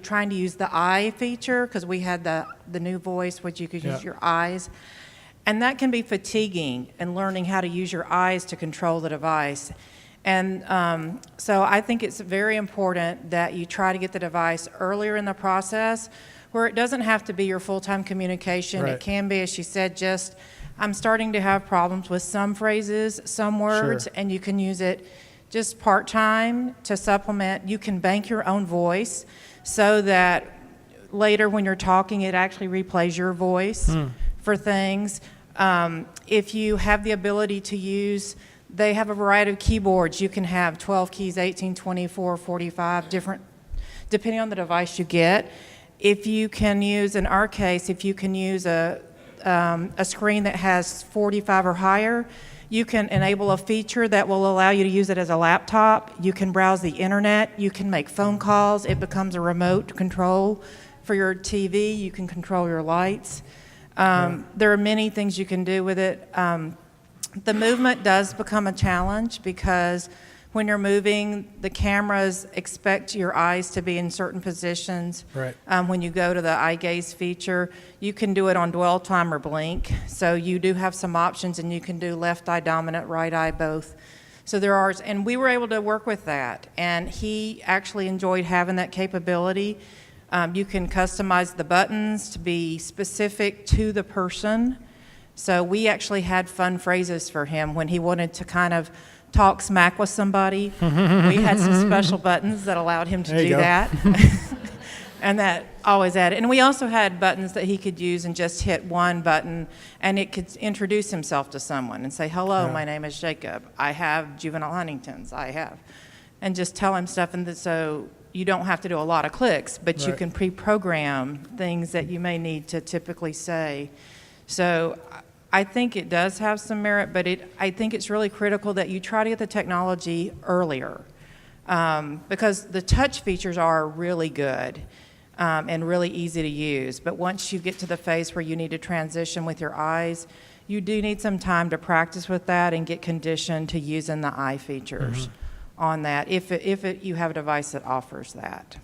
trying to use the eye feature because we had the new voice, which you could use your eyes. And that can be fatiguing in learning how to use your eyes to control the device. And so I think it's very important that you try to get the device earlier in the process where it doesn't have to be your full-time communication. It can be, as she said, just I'm starting to have problems with some phrases, some words, and you can use it just part-time to supplement. You can bank your own voice so that later when you're talking, it actually replays your voice for things. If you have the ability to use, they have a variety of keyboards. You can have 12 keys, 18, 24, 45, different, depending on the device you get. If you can use, in our case, if you can use a screen that has 45 or higher, you can enable a feature that will allow you to use it as a laptop. You can browse the internet. You can make phone calls. It becomes a remote control for your TV. You can control your lights. There are many things you can do with it. The movement does become a challenge because when you're moving, the cameras expect your eyes to be in certain positions. When you go to the eye gaze feature, you can do it on dwell time or blink. So you do have some options, and you can do left eye dominant, right eye both. So there are, and we were able to work with that. And he actually enjoyed having that capability. You can customize the buttons to be specific to the person. So we actually had fun phrases for him when he wanted to kind of talk smack with somebody. We had some special buttons that allowed him to do that. And that always added. And we also had buttons that he could use and just hit one button, and it could introduce himself to someone and say, hello, my name is Jacob. I have juvenile Huntington's. And just tell him stuff. And so you don't have to do a lot of clicks, but you can pre-program things that you may need to typically say. So I think it does have some merit, but I think it's really critical that you try to get the technology earlier because the touch features are really good and really easy to use. But once you get to the phase where you need to transition with your eyes, you do need some time to practice with that and get conditioned to using the eye features on that if you have a device that offers that.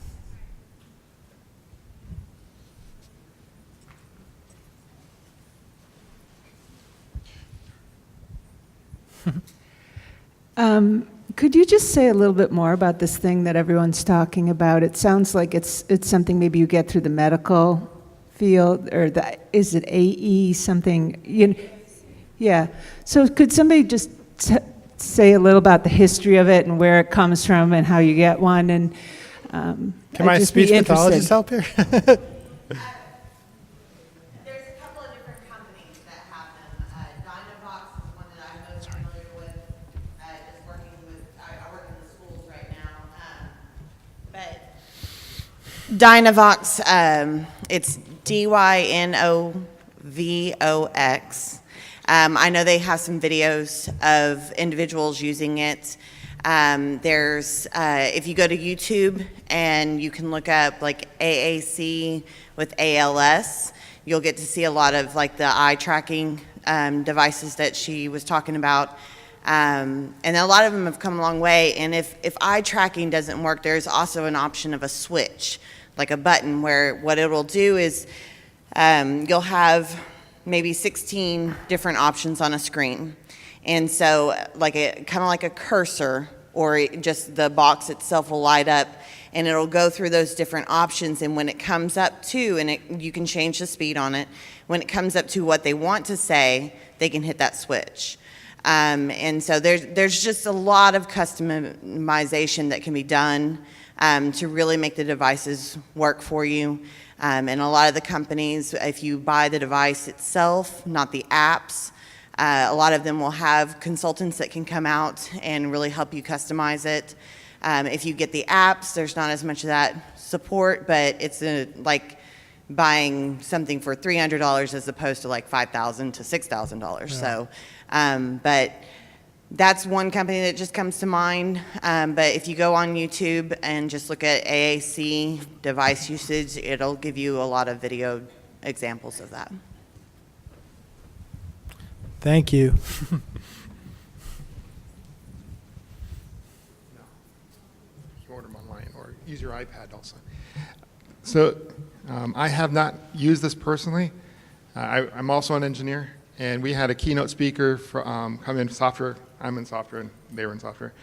Could you just say a little bit more about this thing that everyone's talking about? It sounds like it's something maybe you get through the medical field, or is it AE something? Yeah. So could somebody just say a little about the history of it and where it comes from and how you get one? And can my speech pathologist help here? Dynavox, it's DYNOVOX. I know they have some videos of individuals using it. If you go to YouTube and you can look up like AAC with ALS, you'll get to see a lot of like the eye tracking devices that she was talking about. And a lot of them have come a long way. And if eye tracking doesn't work, there's also an option of a switch, like a button, where what it will do is you'll have maybe 16 different options on a screen. And so kind of like a cursor, or just the box itself will light up, and it'll go through those different options. And when it comes up to, you can change the speed on it, when it comes up to what they want to say, they can hit that switch. And so there's just a lot of customization that can be done to really make the devices work for you. And a lot of the companies, if you buy the device itself, not the apps, a lot of them will have consultants that can come out and really help you customize it. If you get the apps, there's not as much of that support, but it's like buying something for $300 as opposed to like $5,000 to $6,000. Yeah. So, but that's one company that just comes to mind. But if you go on YouTube and just look at AAC device usage, it'll give you a lot of video examples of that. Thank you. You order them online or use your iPad also. So I have not used this personally. I'm also an engineer, and we had a keynote speaker come in software. I'm in software, and they were in software.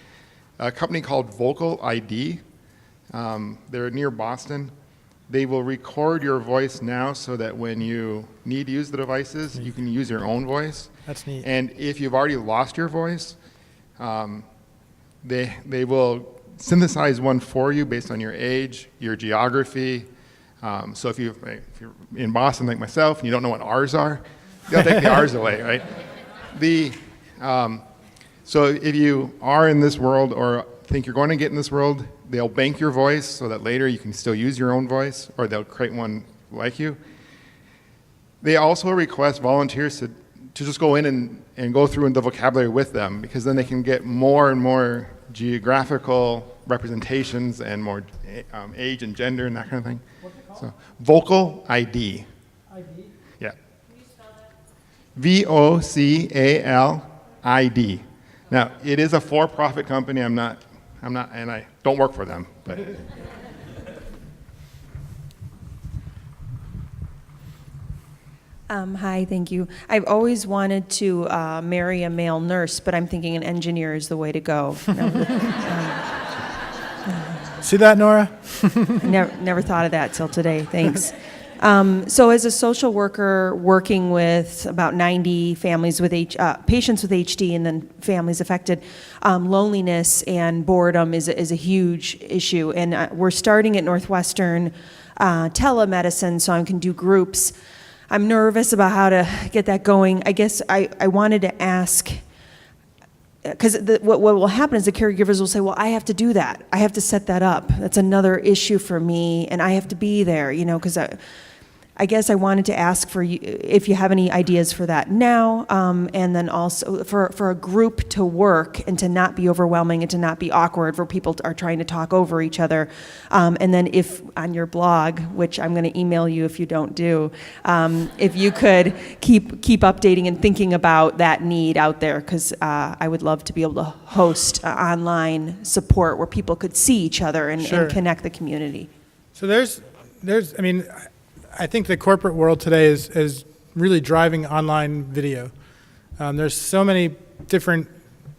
A company called Vocal ID. They're near Boston. They will record your voice now so that when you need to use the devices, you can use your own voice. That's neat. And if you've already lost your voice, they will synthesize one for you based on your age, your geography. So if you're in Boston like myself and you don't know what R's are, they'll take the R's away, right? So if you are in this world or think you're going to get in this world, they'll bank your voice so that later you can still use your own voice, or they'll create one like you. They also request volunteers to just go in and go through the vocabulary with them, because then they can get more and more geographical representations and more age and gender and that kind of thing. What's it called? So, Vocal ID. ID? Yeah. Can you spell that? VOCALID. Now, it is a for-profit company. I'm not, and I don't work for them, but. Hi, thank you. I've always wanted to marry a male nurse, but I'm thinking an engineer is the way to go. See that, Nora? Never thought of that till today. Thanks. So as a social worker working with about 90 families with patients with HD and then families affected, loneliness and boredom is a huge issue. And we're starting at Northwestern telemedicine, so I can do groups. I'm nervous about how to get that going. I guess I wanted to ask, because what will happen is the caregivers will say, well, I have to do that. I have to set that up. That's another issue for me, and I have to be there, because I guess I wanted to ask for you if you have any ideas for that now, and then also for a group to work and to not be overwhelming and to not be awkward for people are trying to talk over each other. And then if on your blog, which I'm going to email you if you don't do, if you could keep updating and thinking about that need out there, because I would love to be able to host online support where people could see each other and connect the community. So I think the corporate world today is really driving online video. There's so many different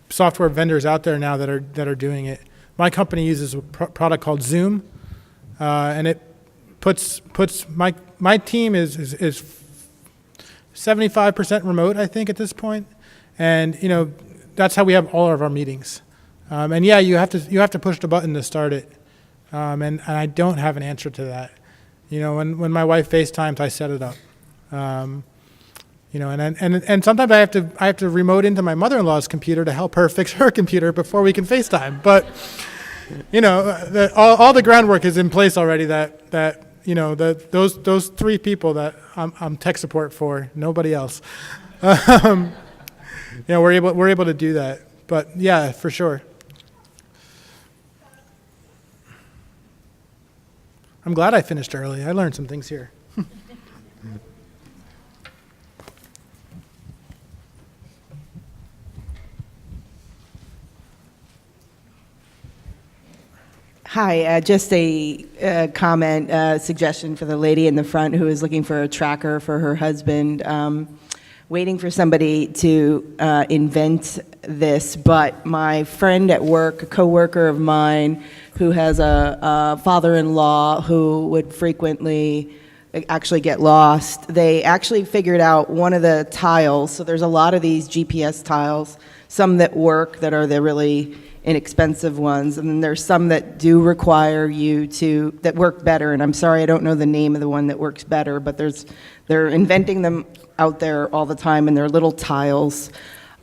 software vendors out there now that are doing it. My company uses a product called Zoom, and it puts my team is 75% remote, I think, at this point, and that's how we have all of our meetings. And yeah, you have to push the button to start it, and I don't have an answer to that. When my wife FaceTimes, I set it up. And sometimes I have to remote into my mother-in-law's computer to help her fix her computer before we can FaceTime. But all the groundwork is in place already. Those three people that I'm tech support for, nobody else. We're able to do that. But yeah, for sure. I'm glad I finished early. I learned some things here. Hi, just a comment, suggestion for the lady in the front who is looking for a tracker for her husband. Waiting for somebody to invent this, but my friend at work, a coworker of mine, who has a father-in-law who would frequently actually get lost. They actually figured out one of the tiles. So there's a lot of these GPS tiles, some that work, that are the really inexpensive ones, and then there's some that do require you to, that work better. And I'm sorry, I don't know the name of the one that works better, but they're inventing them out there all the time, and they're little tiles.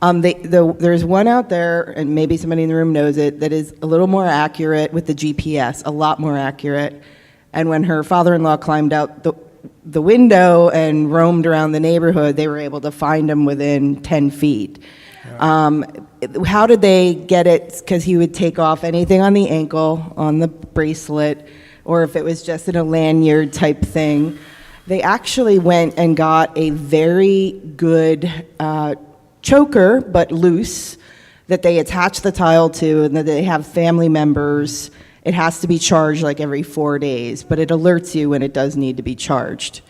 There's one out there, and maybe somebody in the room knows it, that is a little more accurate with the GPS, a lot more accurate. And when her father-in-law climbed out the window and roamed around the neighborhood, they were able to find him within 10 feet. How did they get it? Because he would take off anything on the ankle, on the bracelet, or if it was just in a lanyard type thing. They actually went and got a very good choker, but loose, that they attach the tile to, and that they have family members. It has to be charged like every 4 days, but it alerts you when it does need to be charged.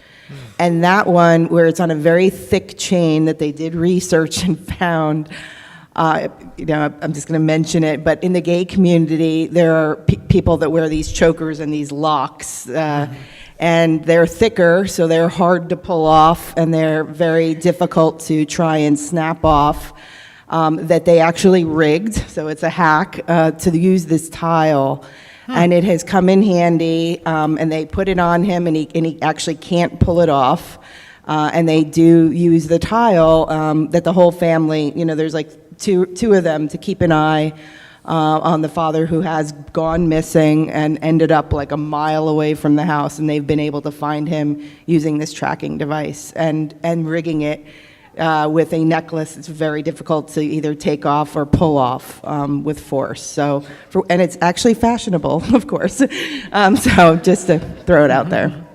And that one, where it's on a very thick chain that they did research and found, you know, I'm just going to mention it, but in the gay community, there are people that wear these chokers and these locks, and they're thicker, so they're hard to pull off, and they're very difficult to try and snap off, that they actually rigged, so it's a hack, to use this tile. And it has come in handy, and they put it on him, and he actually can't pull it off. And they do use the tile that the whole family, you know, there's like two of them to keep an eye on the father who has gone missing and ended up like a mile away from the house, and they've been able to find him using this tracking device and rigging it with a necklace. It's very difficult to either take off or pull off with force. So, and it's actually fashionable, of course. So just to throw it out there.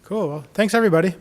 Cool. Well, thanks, everybody.